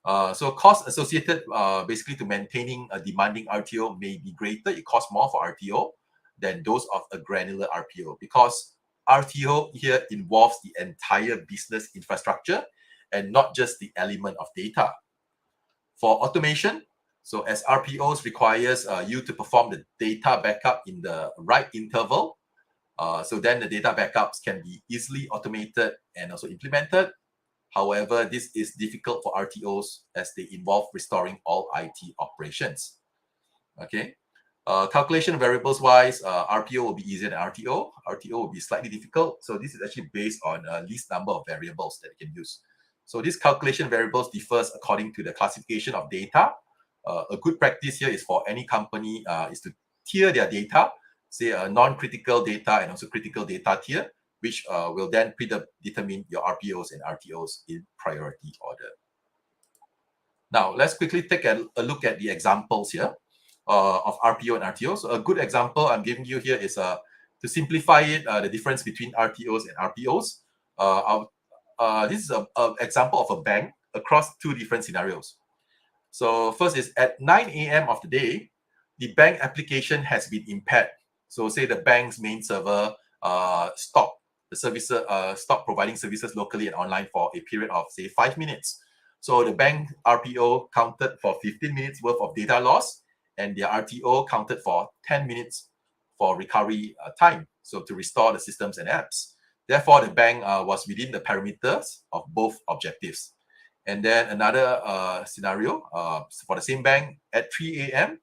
So cost associated basically to maintaining a demanding RTO may be greater. It costs more for RTO than those of a granular RPO, because RTO here involves the entire business infrastructure and not just the element of data. For automation, so as RPOs requires you to perform the data backup in the right interval, so then the data backups can be easily automated and also implemented. However, this is difficult for RTOs as they involve restoring all IT operations. Okay. Calculation variables wise, RPO will be easier than RTO. RTO will be slightly difficult. So this is actually based on a least number of variables that you can use. So this calculation variables differs according to the classification of data. A good practice here is for any company is to tier their data, say a non-critical data and also critical data tier, which will then predetermine your RPOs and RTOs in priority order. Now, let's quickly take a look at the examples here of RPO and RTO. So a good example I'm giving you here is to simplify it, the difference between RTOs and RPOs. This is an example of a bank across two different scenarios. So first is at 9 a.m. of the day, the bank application has been impaired. So say the bank's main server stopped the services, stopped providing services locally and online for a period of say 5 minutes. So the bank RPO counted for 15 minutes worth of data loss, and their RTO counted for 10 minutes for recovery time, so to restore the systems and apps. Therefore, the bank was within the parameters of both objectives. And then another scenario for the same bank at 3 a.m.,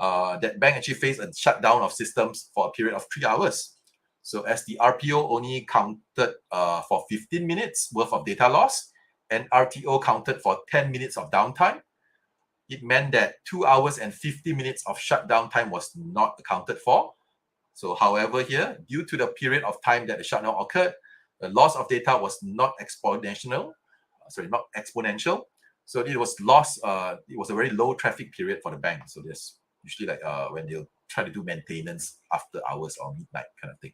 that bank actually faced a shutdown of systems for a period of 3 hours. So as the RPO only counted for 15 minutes worth of data loss and RTO counted for 10 minutes of downtime, it meant that 2 hours and 50 minutes of shutdown time was not accounted for. So however here, due to the period of time that the shutdown occurred, the loss of data was not exponential. So it was lost, it was a very low traffic period for the bank. So there's usually like when they'll try to do maintenance after hours or midnight kind of thing.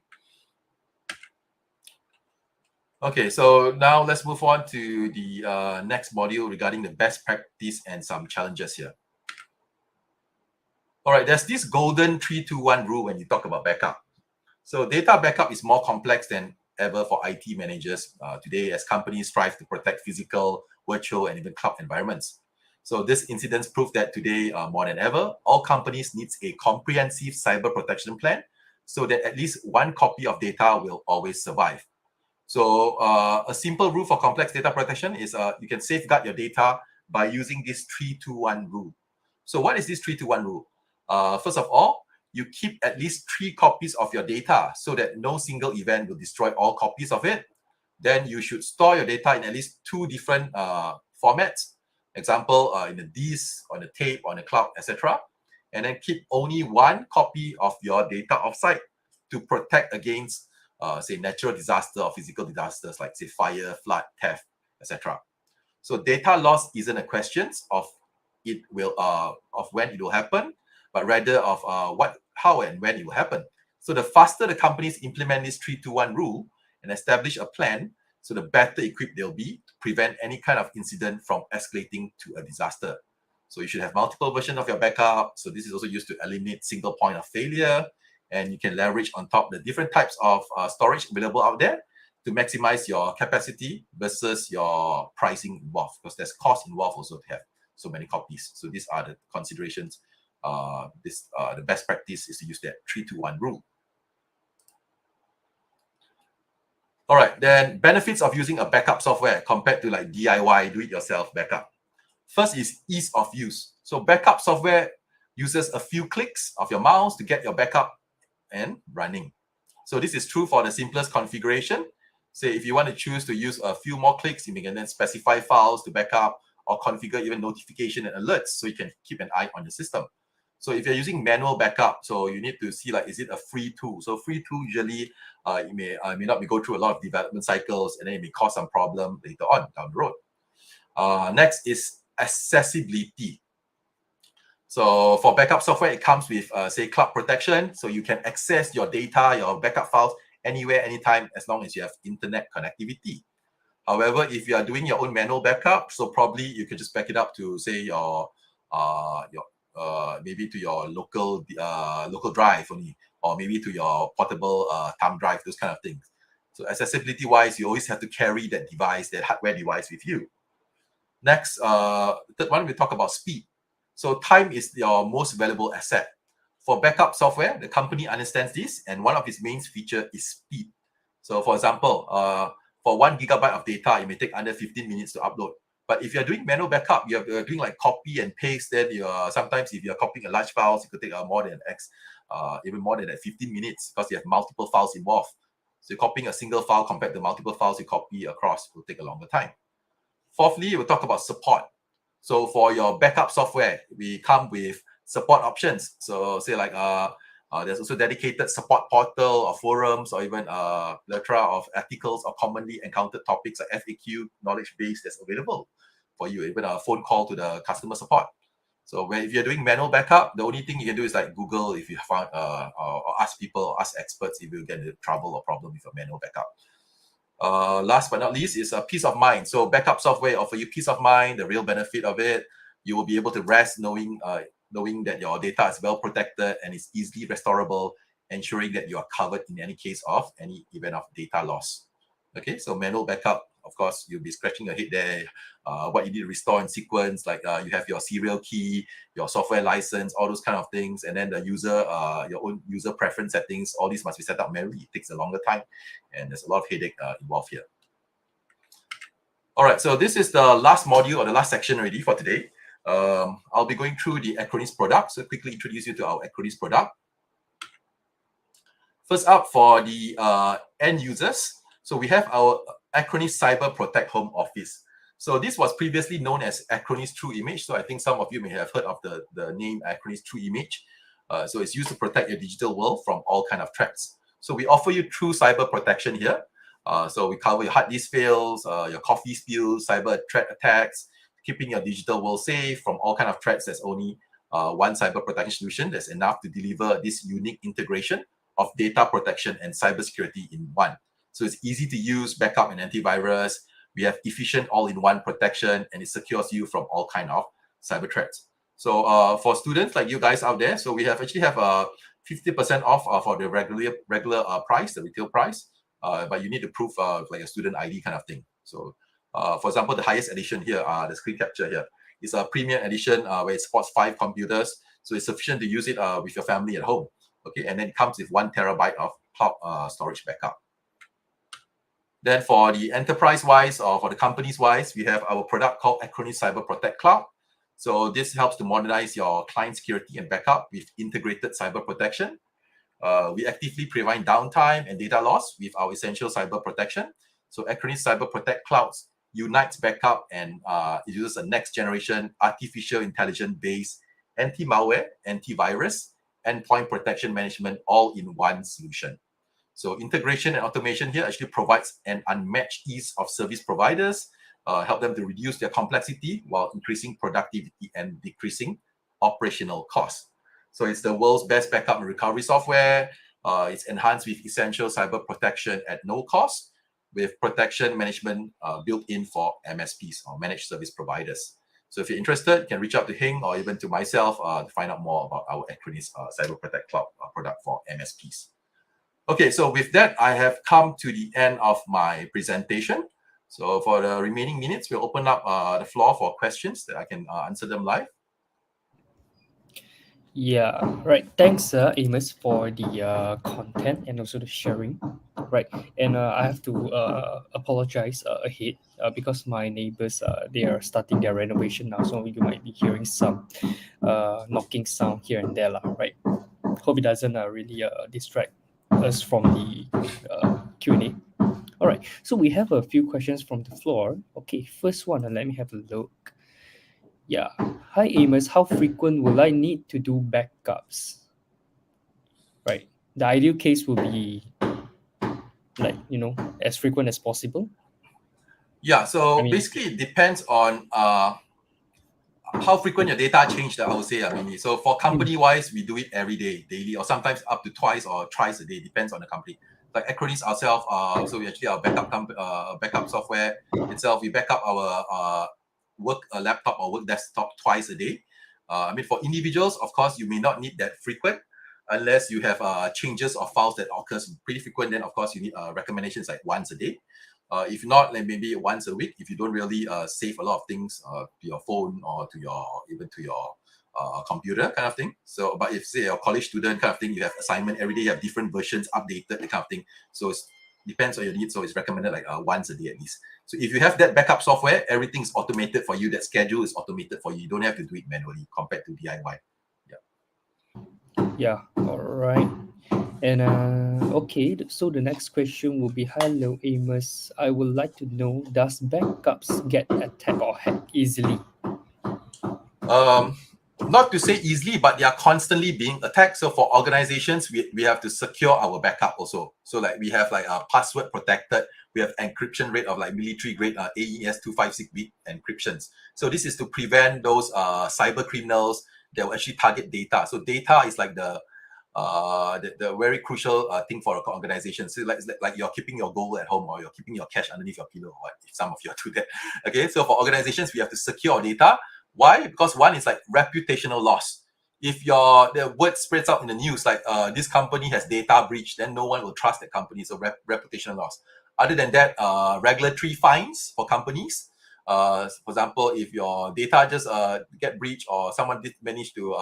Okay, so now let's move on to the next module regarding the best practice and some challenges here. All right, there's this golden 3-2-1 rule when you talk about backup. So data backup is more complex than ever for IT managers today, as companies strive to protect physical, virtual, and even cloud environments. So this incidents prove that today, more than ever, all companies need a comprehensive cyber protection plan so that at least one copy of data will always survive. So a simple rule for complex data protection is you can safeguard your data by using this 3-2-1 rule. So what is this 3-2-1 rule? First of all, you keep at least 3 copies of your data so that no single event will destroy all copies of it. Then you should store your data in at least 2 different formats. Example, in a disk, on a tape, on a cloud, etc. And then keep only 1 copy of your data offsite to protect against say natural disaster or physical disasters like say fire, flood, theft, etc. So data loss isn't a question of it will of when it will happen, but rather of how and when it will happen. So the faster the companies implement this 3-2-1 rule and establish a plan, so the better equipped they'll be to prevent any kind of incident from escalating to a disaster. So you should have multiple versions of your backup. So this is also used to eliminate single point of failure. And you can leverage on top the different types of storage available out there to maximize your capacity versus your pricing involved, because there's cost involved also to have so many copies. So these are the considerations. The best practice is to use that 3-2-1 rule. All right, then benefits of using a backup software compared to like DIY, do-it-yourself backup. First is ease of use. So backup software uses a few clicks of your mouse to get your backup and running. So this is true for the simplest configuration. Say if you want to choose to use a few more clicks, you can then specify files to backup or configure even notification and alerts so you can keep an eye on the system. So if you're using manual backup, so you need to see like, is it a free tool? So free tool usually it may not go through a lot of development cycles, and then it may cause some problem later on down the road. Next is accessibility. So for backup software, it comes with, say, cloud protection. So you can access your data, your backup files anywhere, anytime, as long as you have internet connectivity. However, if you are doing your own manual backup, so probably you can just back it up to, say, your maybe to your local drive only, or maybe to your portable thumb drive, those kind of things. So accessibility wise, you always have to carry that device, that hardware device with you. Next, third one, we talk about speed. So time is your most valuable asset. For backup software, the company understands this, and one of its main feature is speed. So for example, for 1 gigabyte of data, it may take under 15 minutes to upload. But if you're doing manual backup, you're doing like copy and paste, then sometimes if you're copying a large file, it could take more than even more than 15 minutes, because you have multiple files involved. So copying a single file compared to multiple files you copy across will take a longer time. Fourthly, we'll talk about support. So for your backup software, we come with support options. So say like there's also dedicated support portal or forums, or even a plethora of articles or commonly encountered topics like FAQ, knowledge base that's available for you, even a phone call to the customer support. So if you're doing manual backup, the only thing you can do is like Google if you find or ask people, or ask experts if you get into trouble or problem with your manual backup. Last but not least is a peace of mind. So backup software offer you peace of mind. The real benefit of it, you will be able to rest knowing that your data is well protected and is easily restorable, ensuring that you are covered in any case of any event of data loss. Okay, so manual backup, of course, you'll be scratching your head there. What you need to restore in sequence, like you have your serial key, your software license, all those kind of things, and then the user, your own user preference settings, all these must be set up manually. It takes a longer time, and there's a lot of headache involved here. All right, so this is the last module or the last section already for today. I'll be going through the Acronis product. So quickly introduce you to our Acronis product. First up, for the end users, so we have our Acronis Cyber Protect Home Office. So this was previously known as Acronis True Image. So I think some of you may have heard of the name Acronis True Image. So it's used to protect your digital world from all kind of threats. So we offer you true cyber protection here. So we cover your hard disk fails, your coffee spills, cyber threat attacks, keeping your digital world safe from all kind of threats. There's only one cyber protection solution that's enough to deliver this unique integration of data protection and cybersecurity in one. So it's easy to use backup and antivirus. We have efficient all-in-one protection, and it secures you from all kind of cyber threats. So for students like you guys out there, so we actually have a 50% off for the regular price, the retail price. But you need to prove like a student ID kind of thing. So for example, the highest edition here, the screen capture here, is a premium edition where it supports 5 computers. So it's sufficient to use it with your family at home. Okay, and then it comes with 1 terabyte of cloud storage backup. Then for the enterprise-wise or for the companies-wise, we have our product called Acronis Cyber Protect Cloud. So this helps to modernize your client security and backup with integrated cyber protection. We actively prevent downtime and data loss with our essential cyber protection. So Acronis Cyber Protect Clouds unites backup and it uses a next generation artificial intelligence-based anti-malware, antivirus, endpoint protection management all in one solution. So integration and automation here actually provides an unmatched ease of service providers, help them to reduce their complexity while increasing productivity and decreasing operational costs. So it's the world's best backup and recovery software. It's enhanced with essential cyber protection at no cost, with protection management built in for MSPs or managed service providers. So if you're interested, you can reach out to Hing or even to myself to find out more about our Acronis Cyber Protect Cloud product for MSPs. Okay, so with that, I have come to the end of my presentation. So for the remaining minutes, we'll open up the floor for questions that I can answer them live. Yeah, right. Thanks, Amos, for the content and also the sharing. Right, and I have to apologize ahead because my neighbors they are starting their renovation now, so you might be hearing some knocking sound here and there, lah. Right. Hope it doesn't really distract us from the Q&A. All right, so we have a few questions from the floor. Okay, first one, let me have a look. Yeah. Hi, Amos. How frequent will I need to do backups? Right. The ideal case will be like, as frequent as possible. Yeah, so I mean, basically it depends on how frequent your data change, I would say. I mean, so for company wise, we do it every day, daily, or sometimes up to twice or thrice a day, depends on the company. Like Acronis ourselves, so we actually our backup software itself, we back up our work laptop or work desktop twice a day. I mean, for individuals, of course, you may not need that frequent unless you have changes of files that occurs pretty frequent. Then of course you need recommendations like once a day. If not, like maybe once a week, if you don't really save a lot of things to your phone or to your even to your computer kind of thing. So, but if say you're a college student kind of thing, you have assignment every day, you have different versions updated, that kind of thing. So it depends on your needs. So it's recommended like once a day at least. So if you have that backup software, everything's automated for you. That schedule is automated for you. You don't have to do it manually compared to DIY. yeah, all right. And okay, so the next question will be, hello Amos, I would like to know, does backups get attacked or hacked easily? Not to say easily, but they are constantly being attacked. So for organizations, we have to secure our backup also. So like we have like a password protected, we have encryption rate of like military grade AES 256-bit encryptions. So this is to prevent those cyber criminals that will actually target data. So data is like the very crucial thing for an organization. So like you're keeping your gold at home or you're keeping your cash underneath your pillow, or what, if some of you do that. Okay, so for organizations, we have to secure data. Why? Because one is like reputational loss. If the word spreads out in the news like this company has data breach, then no one will trust that company. So reputational loss. Other than that, regulatory fines for companies. For example, if your data just get breached or someone did manage to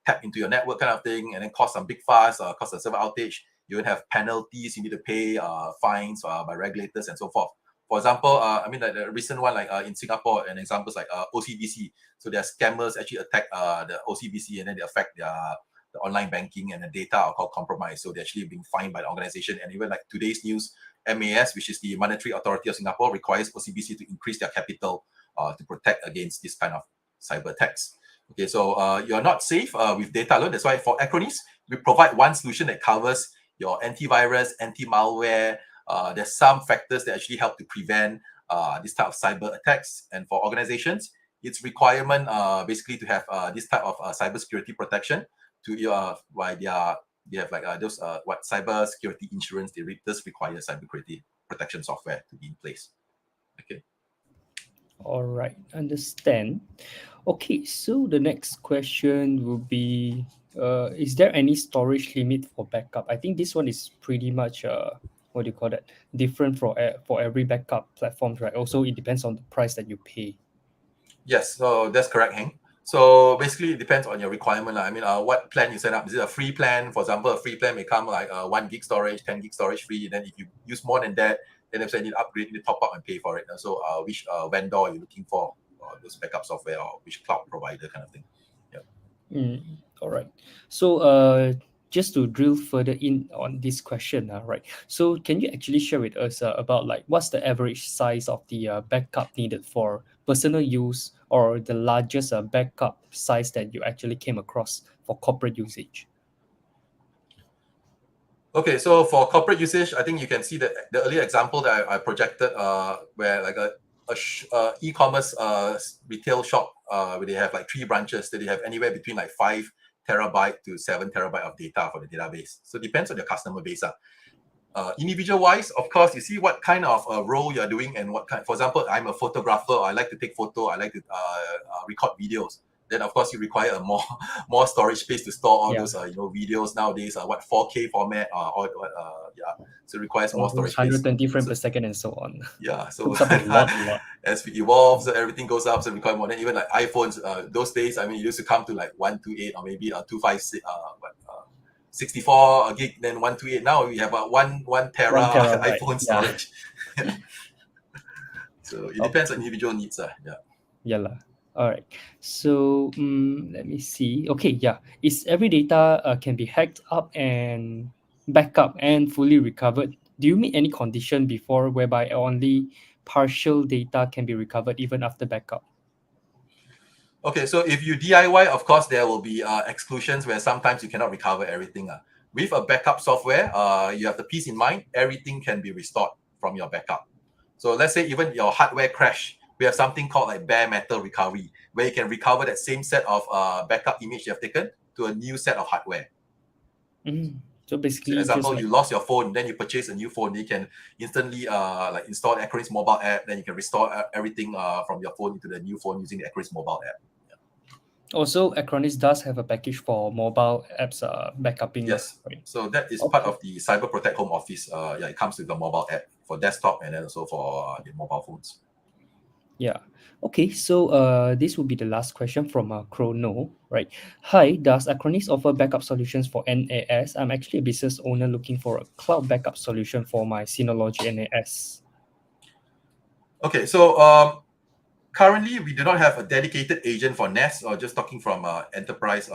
tap into your network kind of thing and then cause some big fuss, cause a server outage, you will have penalties. You need to pay fines by regulators and so forth. For example, I mean, like the recent one, like in Singapore, an example is like OCBC. So their scammers actually attack the OCBC and then they affect the online banking and the data are called compromised. So they're actually being fined by the organization. And even like today's news, MAS, which is the Monetary Authority of Singapore, requires OCBC to increase their capital to protect against this kind of cyber attacks. Okay, so you're not safe with data alone. That's why for Acronis, we provide one solution that covers your antivirus, anti-malware. There's some factors that actually help to prevent this type of cyber attacks. And for organizations, it's requirement basically to have this type of cybersecurity protection to why they have like those what cyber security insurance. Does require cybersecurity protection software to be in place. Okay. All right, understand. Okay, so the next question will be, is there any storage limit for backup? I think this one is pretty much what do you call that? Different for every backup platform, right? Also, it depends on the price that you pay. Yes, so that's correct, Heng. So basically, it depends on your requirement. I mean, what plan you set up? Is it a free plan? For example, a free plan may come like 1 gig storage, 10 gig storage free. Then if you use more than that, then if you need to upgrade, you need to top up and pay for it. And so which vendor are you looking for? Those backup software or which cloud provider kind of thing. Yeah. All right. So, just to drill further in on this question, right? So, can you actually share with us about like what's the average size of the backup needed for personal use, or the largest backup size that you actually came across for corporate usage? Okay, so for corporate usage, I think you can see the earlier example that I projected, where like a e-commerce retail shop, where they have like 3 branches, that they have anywhere between like 5 terabyte to 7 terabyte of data for the database. So it depends on your customer base. Individual wise, of course, you see what kind of role you're doing and what kind. For example, I'm a photographer. I like to take photo. I like to record videos. Then of course you require a more more storage space to store all Yeah, those videos nowadays. What 4K format or yeah. So it requires more all storage those space. 120 frames So per second and so on. yeah, so Looks up a lot. as we evolve, so everything goes up, so we require more. Then even like iPhones, those days, I mean, it used to come to like 128 or maybe 256, 64 gig, then 128. Now we have a one One tera terabyte. iPhone Yeah. storage. So it depends on individual needs. Yeah. Yeah lah. All right. So let me see. Okay, yeah. Is every data can be hacked up and back up and fully recovered? Do you meet any condition before whereby only partial data can be recovered even after backup? Okay, so if you DIY, of course, there will be exclusions where sometimes you cannot recover everything. With a backup software, you have the peace in mind, everything can be restored from your backup. So let's say even your hardware crash, we have something called like bare metal recovery, where you can recover that same set of backup image you have taken to a new set of hardware. So basically, So example, just like, you lost your phone, then you purchase a new phone. You can instantly like install Acronis mobile app. Then you can restore everything from your phone into the new phone using the Acronis mobile app. also Acronis does have a package for mobile apps backupping. Yes. Right? So that is part of the Cyber Protect Home Office. Yeah, it comes with the mobile app for desktop and then also for the mobile phones. Yeah. Okay, so this will be the last question from Chrono, right? Hi, does Acronis offer backup solutions for NAS? I'm actually a business owner looking for a cloud backup solution for my Synology NAS. Okay, so currently we do not have a dedicated agent for NAS, or just talking from enterprise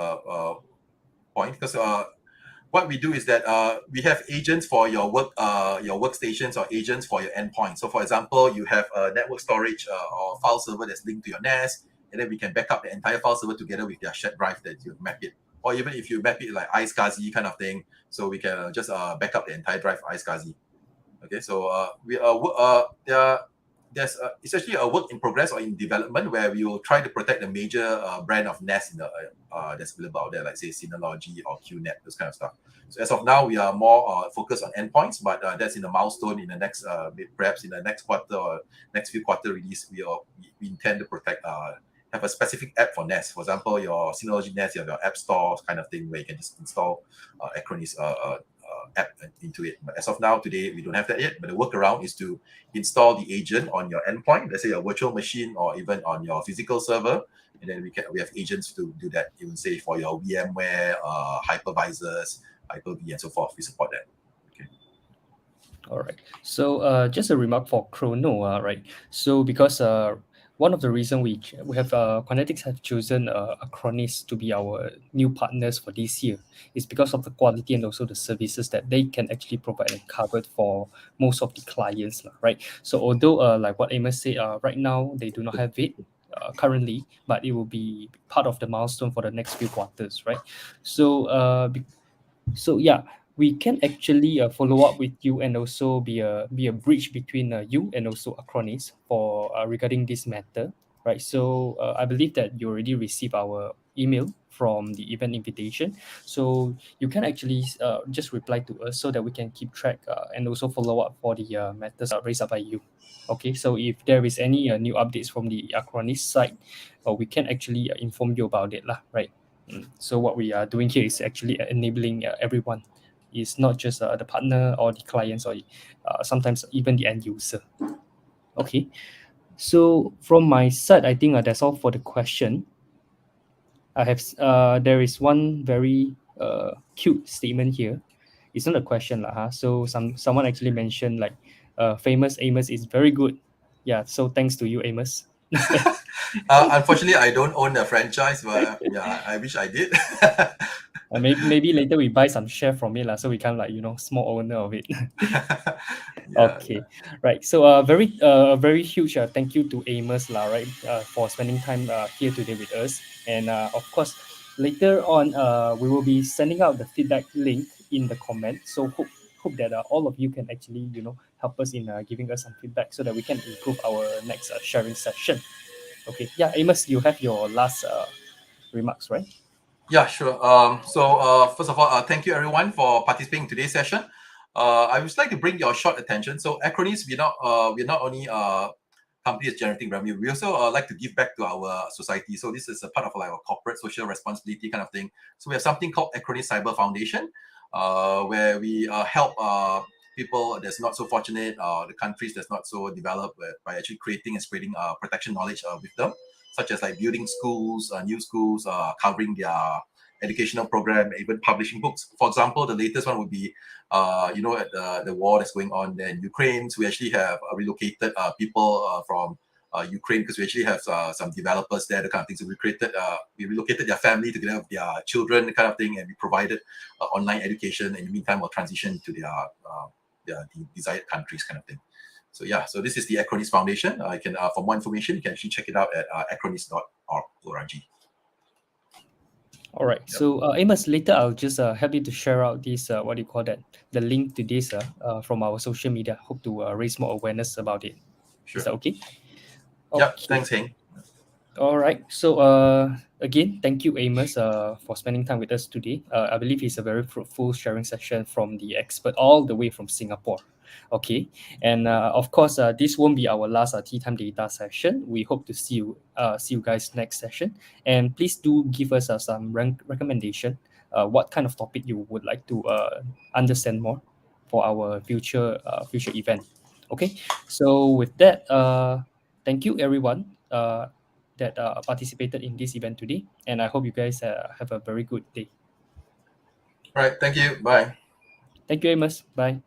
point, because what we do is that we have agents for your workstations, or agents for your endpoints. So for example, you have a network storage or file server that's linked to your NAS, and then we can back up the entire file server together with their shared drive that you map it. Or even if you map it like iSCSI kind of thing, so we can just back up the entire drive iSCSI. Okay, so there's it's actually a work in progress or in development, where we will try to protect the major brand of NAS in the that's available out there, like say Synology or QNet, those kind of stuff. So as of now, we are more focused on endpoints, but that's in the milestone in the next perhaps in the next quarter or next few quarter release. We intend to protect have a specific app for NAS. For example, your Synology NAS, you have your app store kind of thing, where you can just install Acronis app into it. But as of now, today, we don't have that yet. But the workaround is to install the agent on your endpoint, let's say your virtual machine, or even on your physical server. And then we have agents to do that. Even say for your VMware, hypervisors, Hyper-V, and so forth. We support that. Okay. All right. So just a remark for Chrono, right? So because one of the reason we have Quanetics have chosen Acronis to be our new partners for this year is because of the quality and also the services that they can actually provide and covered for most of the clients, right? So although like what Amos said, right now they do not have it currently, but it will be part of the milestone for the next few quarters, right? So yeah, we can actually follow up with you and also be a bridge between you and also Acronis for regarding this matter, right? So I believe that you already received our email from the event invitation, so you can actually just reply to us so that we can keep track and also follow up for the matters raised up by you. Okay, so if there is any new updates from the Acronis side, we can actually inform you about it lah, right? So what we are doing here is actually enabling everyone. It's not just the partner or the clients, or sometimes even the end user. Okay. So from my side, I think that's all for the question. I have there is one very cute statement here. It's not a question lah, huh? So someone actually mentioned like famous Amos is very good. Yeah. So thanks to you, Amos. Unfortunately, I don't own a franchise, but yeah, I wish I did. Maybe later we buy some share from it lah, so we become like small owner of it. Yeah, Okay, right. So very huge thank you to Amos lah, right, for spending time here today with us. And of course, later on, we will be sending out the feedback link in the comment. So hope that all of you can actually help us in giving us some feedback so that we can improve our next sharing session. Okay, yeah, Amos, you have your last remarks, right? Yeah, sure. So first of all, thank you everyone for participating in today's session. I would like to bring your short attention. So Acronis, we're not only company that's generating revenue. We also like to give back to our society. So this is a part of like our corporate social responsibility kind of thing. So we have something called Acronis Cyber Foundation, where we help people that's not so fortunate, the countries that's not so developed, by actually creating and spreading protection knowledge with them, such as like building schools, new schools, covering their educational program, even publishing books. For example, the latest one would be, at the war that's going on there in Ukraine. So we actually have relocated people from Ukraine, because we actually have some developers there, the kind of things. So we relocated their family together with their children, the kind of thing, and we provided online education. In the meantime, we'll transition to their desired countries, kind of thing. So yeah, so this is the Acronis Foundation. I can for more information, you can actually check it out at acronis.org. All right. Yep. So Amos, later I'll just help you to share out this what do you call that, the link to this from our social media. Hope to raise more awareness about it. Sure. Is that okay? Yep. Okay. Thanks, Heng. All right. So again, thank you, Amos, for spending time with us today. I believe it's a very fruitful sharing session from the expert all the way from Singapore. Okay. And of course, this won't be our last tea time data session. We hope to see you guys next session. And please do give us some recommendation. What kind of topic you would like to understand more for our future event. Okay. So with that, thank you everyone. That participated in this event today. And I hope you guys have a very good day. All right. Thank you. Bye. Thank you, Amos. Bye.